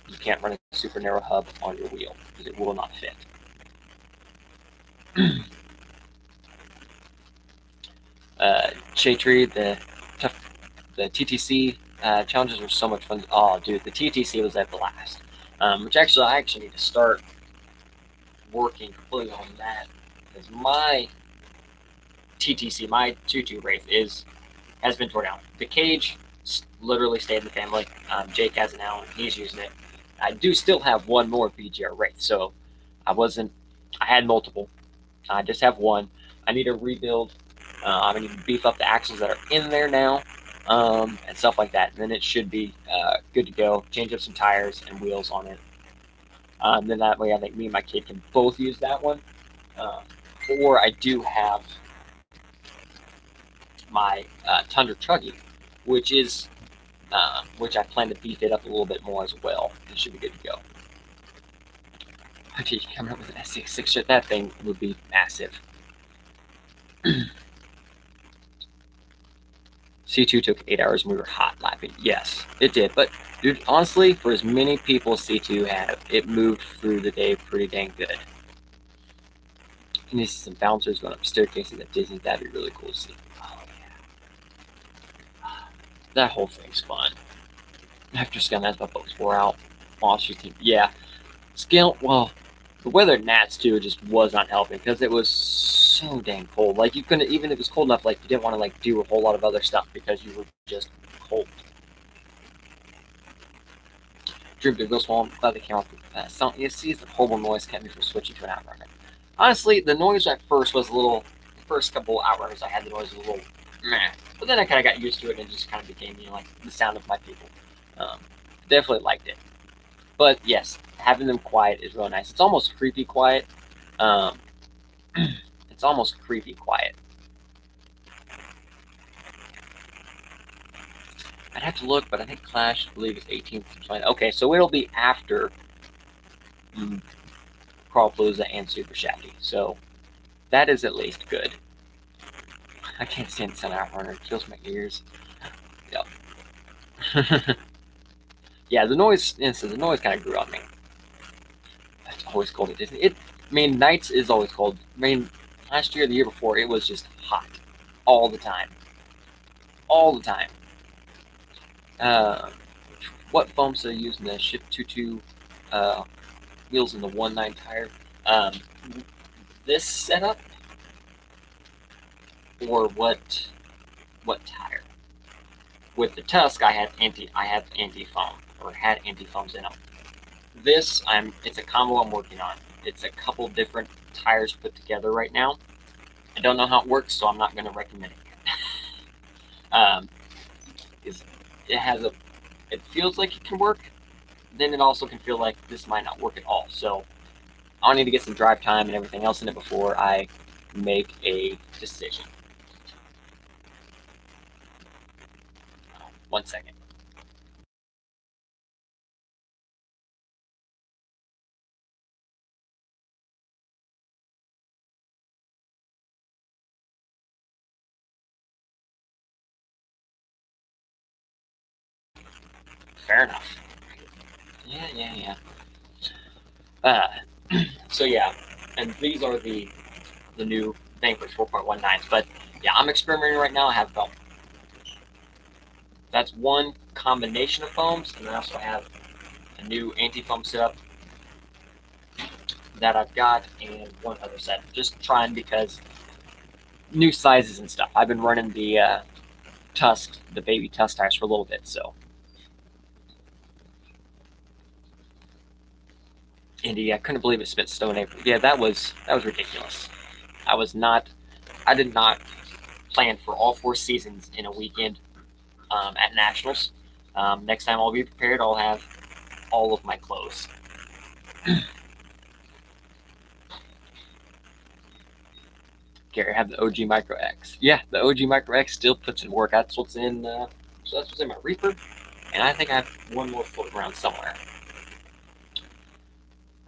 S1: You can't run a super narrow hub on your wheel because it will not fit. Tree, the TTC challenges were so much fun. Oh, dude, the TTC was at the last. Which actually, I actually need to start working completely on that because my TTC, my tutu Wraith has been torn down. The cage literally stayed in the family. Jake has it now, and he's using it. I do still have one more BGR Wraith, so I had multiple. I just have one. I need to rebuild I'm going to beef up the axles that are in there now, and stuff like that. And then it should be good to go. Change up some tires and wheels on it. Then that way, I think me and my kid can both use that one. Or I do have my Tundra Chuggy, which I plan to beef it up a little bit more as well. It should be good to go. Okay, coming up with an S66 shit, that thing would be massive. C2 took 8 hours and we were hot lapping. Yes, it did. But, dude, honestly, for as many people as C2 had, it moved through the day pretty dang good. And you see some bouncers going up staircases at Disney. That'd be really cool to see. Oh, yeah. That whole thing's fun. After Scale, that's my folks wore out. Monster Team. Yeah. Scale, well, the weather at Nats, too, just was not helping because it was so dang cold. Like, you couldn't, even if it was cold enough, like, you didn't want to, like, do a whole lot of other stuff because you were just cold. Drew Big Small, I'm glad they came off with that. You see, the horrible noise kept me from switching to an outrunner. Honestly, the noise at first was a little, the first couple outrunners I had, the noise was a little meh. But then I kind of got used to it and it just kind of became, like, the sound of my people. Definitely liked it. But yes, having them quiet is really nice. It's almost creepy quiet. It's almost creepy quiet. I'd have to look, but I think Clash, I believe, is 18th. Okay, so it'll be after Crawlpalooza and Super Shafty. So that is at least good. I can't stand the sound of Outrunner. It kills my ears. Yep. Yeah, the noise kind of grew on me. It's always cold at Disney. Nights is always cold. Last year, the year before, it was just hot all the time. All the time. What foams are using the Shift 22 wheels in the 1.9 tire? This setup, or what tire? With the Tusk, I have anti-foam, or had anti-foams in them. This, it's a combo I'm working on. It's a couple different tires put together right now. I don't know how it works, so I'm not going to recommend it. It feels like it can work. Then it also can feel like this might not work at all. So I'll need to get some drive time and everything else in it before I make a decision. 1 second. Fair enough. Yeah. So yeah, and these are the new Vanquish 4.19s. But yeah, I'm experimenting right now. I have about that's one combination of foams, and I also have a new anti-foam setup that I've got, and one other set. Just trying because new sizes and stuff. I've been running the Tusk, the baby Tusk tires for a little bit, so. And yeah, I couldn't believe it spent snow in April. Yeah, that was ridiculous. I did not plan for all 4 seasons in a weekend at Nationals. Next time I'll be prepared. I'll have all of my clothes. Gary, have the OG Micro X. Yeah, the OG Micro X still puts in work. That's what's in. So that's what's in my Reaper, and I think I have one more floating around somewhere.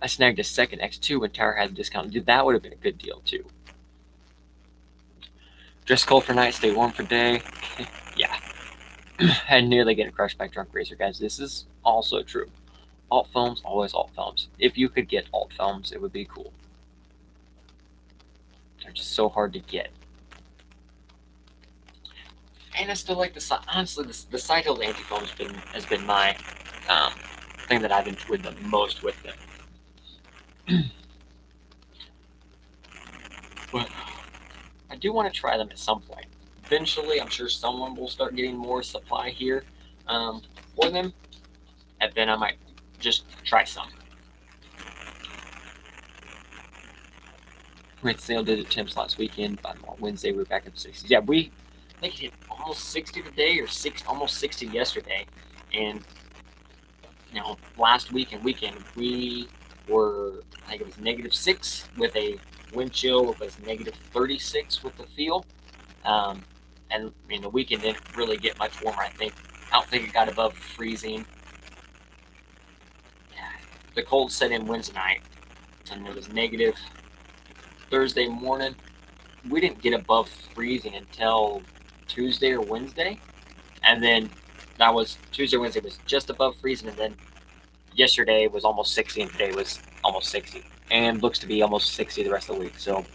S1: I snagged a second X2 when Tower had a discount. Dude, that would have been a good deal too. Dress cold for night, stay warm for day. Yeah. And nearly getting crushed by drunk racer guys. This is also true. Alt foams, always alt foams. If you could get alt foams, it would be cool. They're just so hard to get. And I still like the honestly the side-hill anti-foam has been my thing that I've enjoyed the most with them. But I do want to try them at some point. Eventually, I'm sure someone will start getting more supply here for them, and then I might just try some. We had single-digit temps last weekend. By Wednesday, we were back up to 60s. Yeah, I think it hit almost 60 today, or almost 60 yesterday. And last week and weekend we were, I think it was -6 with a wind chill. It was -36 with the feel. And the weekend didn't really get much warmer. I don't think it got above freezing. The cold set in Wednesday night, and it was negative Thursday morning. We didn't get above freezing until Tuesday or Wednesday, and then that was Tuesday, Wednesday was just above freezing, and then yesterday was almost 60, and today was almost 60, and looks to be almost 60 the rest of the week. So,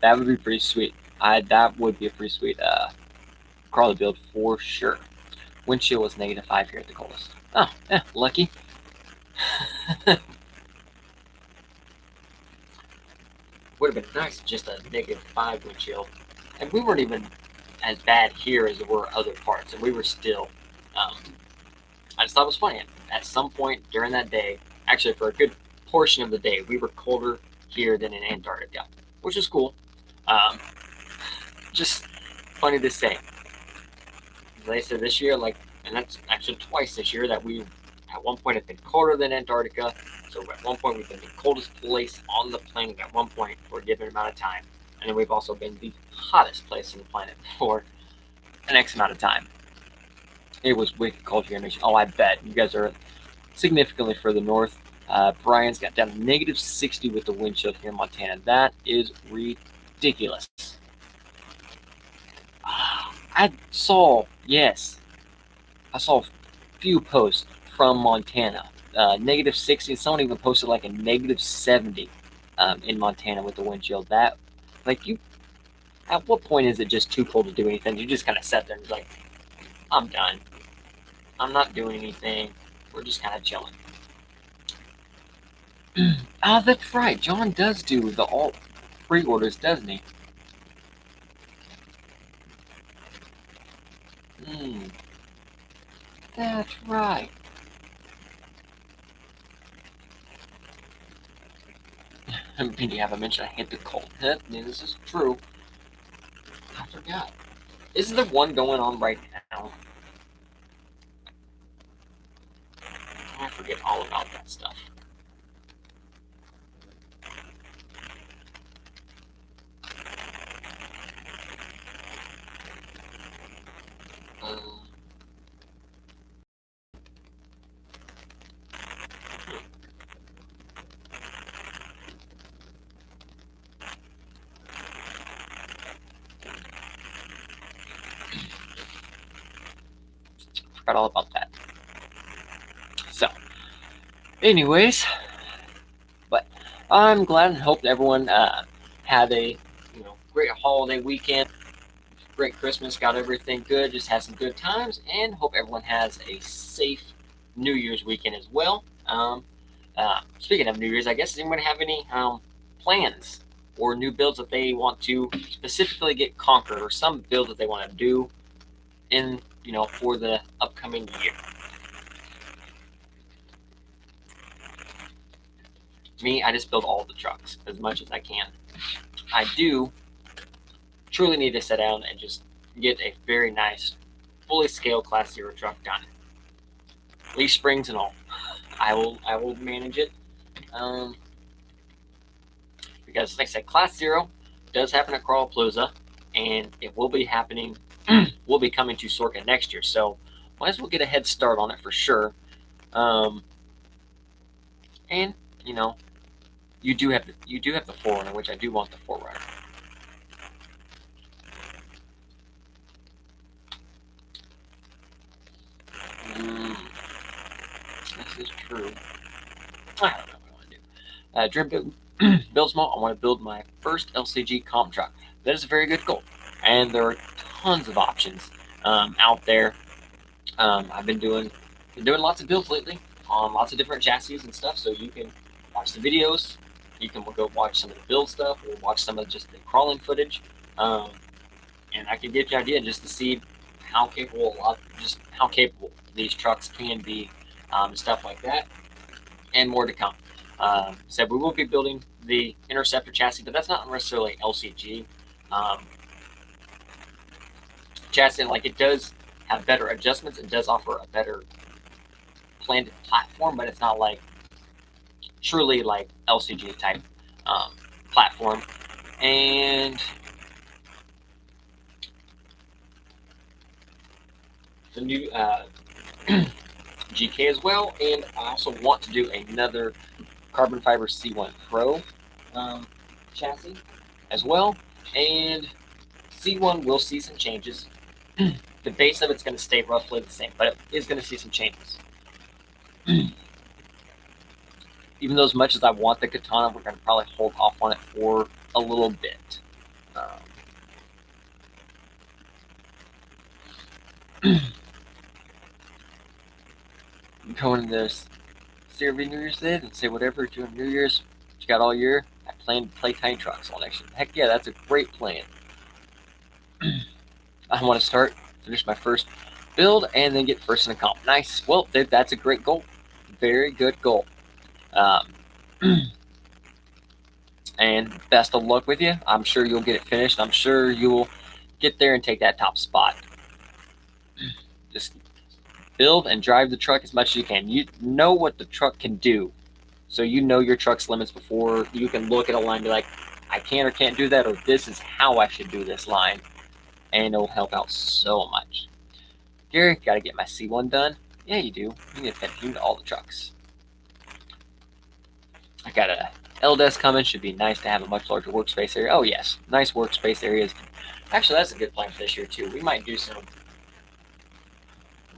S1: that would be pretty sweet. That would be a pretty sweet crawler build for sure. Wind chill was -5 here at the coldest. Oh, yeah, lucky. Would have been nice, just a -5 wind chill. And we weren't even as bad here as there were other parts, and we were still. I just thought it was funny. At some point during that day, actually for a good portion of the day, we were colder here than in Antarctica, which is cool. Just funny to say. They said this year, and that's actually twice this year, that we at one point have been colder than Antarctica. So at one point we've been the coldest place on the planet at one point for a given amount of time, and then we've also been the hottest place on the planet for an X amount of time. It was wicked cold here in Michigan. Oh, I bet you guys are significantly further north. Brian's got down to -60 with the wind chill here in Montana. That is ridiculous. I saw a few posts from Montana, -60. Someone even posted like a -70 in Montana with the wind chill. That, at what point is it just too cold to do anything? You just kind of sit there and be like, I'm done. I'm not doing anything. We're just kind of chilling. Oh, that's right. John does do the all pre-orders, doesn't he? That's right. You haven't mentioned I hate the cold. Yeah, this is true. I forgot. Isn't there one going on right now? I forget all about that stuff. Forgot all about that. So, anyways, but I'm glad and hope that everyone had a great holiday weekend, great Christmas, got everything good, just had some good times, and hope everyone has a safe New Year's weekend as well. Speaking of New Year's, I guess, does anyone have any plans or new builds that they want to specifically get conquered, or some build that they want to do in for the upcoming year? Me, I just build all the trucks as much as I can. I do truly need to sit down and just get a very nice, fully scaled Class 0 truck done. Leaf springs and all. I will manage it. Because, like I said, Class 0 does happen at Crawlapalooza, and it will be happening. Will be coming to Sorka next year, so might as well get a head start on it for sure. And you do have the 4Runner, which I do want the 4Runner. This is true. I don't know what I want to do. Dream build small. I want to build my first LCG comp truck. That is a very good goal, and there are tons of options out there. I've been doing lots of builds lately on lots of different chassis and stuff. So you can watch the videos. You can go watch some of the build stuff, or watch some of just the crawling footage, and I can get you an idea just to see how capable these trucks can be, and stuff like that. and more to come. So we will be building the Interceptor chassis, but that's not necessarily LCG chassis. Like, it does have better adjustments. It does offer a better planned platform, but it's not like truly like LCG type platform. And the new GK as well. And I also want to do another carbon fiber C1 Pro chassis as well. And C1 will see some changes. The base of it's going to stay roughly the same, but it is going to see some changes. Even though as much as I want the katana, we're going to probably hold off on it for a little bit. Go into this CRV New Year's Eve and say whatever you're doing New Year's, you got all year. I plan to play Tiny Trucks all next year. Heck yeah, that's a great plan. I want to finish my first build, and then get first in the comp. Nice. Well, that's a great goal. Very good goal. And best of luck with you. I'm sure you'll get it finished. I'm sure you'll get there and take that top spot. Just build and drive the truck as much as you can. You know what the truck can do. So you know your truck's limits before you can look at a line and be like, I can or can't do that, or this is how I should do this line. And it'll help out so much. Gary, got to get my C1 done. Yeah, you do. You need to fit all the trucks. I got a L-desk coming. Should be nice to have a much larger workspace area. Oh, yes. Nice workspace areas. Actually, that's a good plan for this year, too. We might do some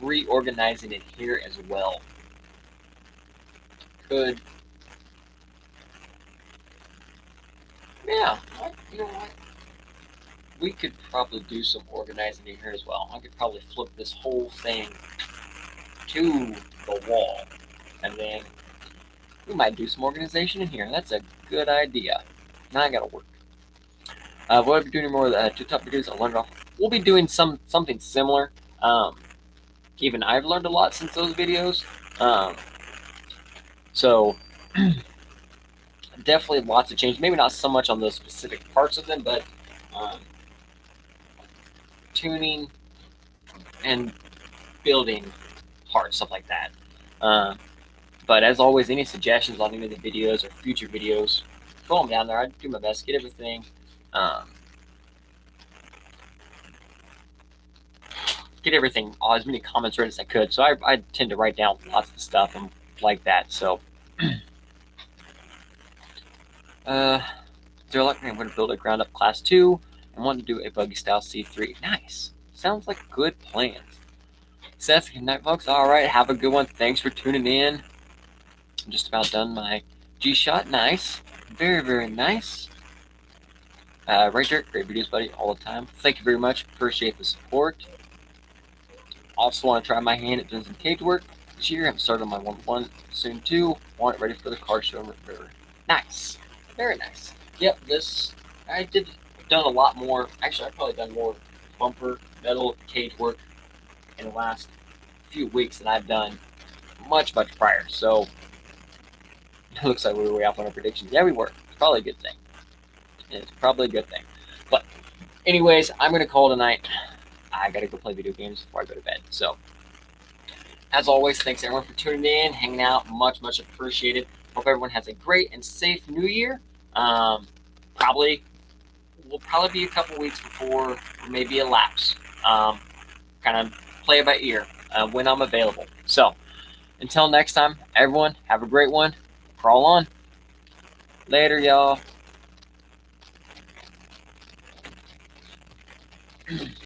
S1: reorganizing in here as well. Could. Yeah. You know what? We could probably do some organizing in here as well. I could probably flip this whole thing to the wall, and then we might do some organization in here. That's a good idea. Now I gotta work. We'll be doing more two top videos. I learned off. We'll be doing something similar. Even I've learned a lot since those videos. So definitely lots of change. Maybe not so much on those specific parts of them, but tuning and building parts, stuff like that. But as always, any suggestions on any of the videos or future videos, throw them down there. I do my best to get everything. As many comments read as I could. So I tend to write down lots of stuff and like that. So, Zero Luck, I'm going to build a ground up class 2 and want to do a buggy style C3. Nice. Sounds like good plans. Seth, good night, folks. All right, have a good one. Thanks for tuning in. I'm just about done my G-shot. Nice. Very, very nice. Right, Dirk, great videos, buddy, all the time. Thank you very much. Appreciate the support. Also want to try my hand at doing some cage work this year. I'm starting my 1-1 soon, too. Want it ready for the car show in River. Nice. Very nice. Yep, done a lot more. Actually, I've probably done more bumper, metal, cage work in the last few weeks than I've done much prior. So it looks like we were way off on our predictions. Yeah, we were. It's probably a good thing. It's probably a good thing. But anyways, I'm going to call tonight. I got to go play video games before I go to bed. So as always, thanks everyone for tuning in, hanging out. Much appreciated. Hope everyone has a great and safe New Year. Will probably be a couple weeks before maybe a lapse. Kind of play it by ear when I'm available. So until next time, everyone, have a great one. Crawl on. Later, y'all.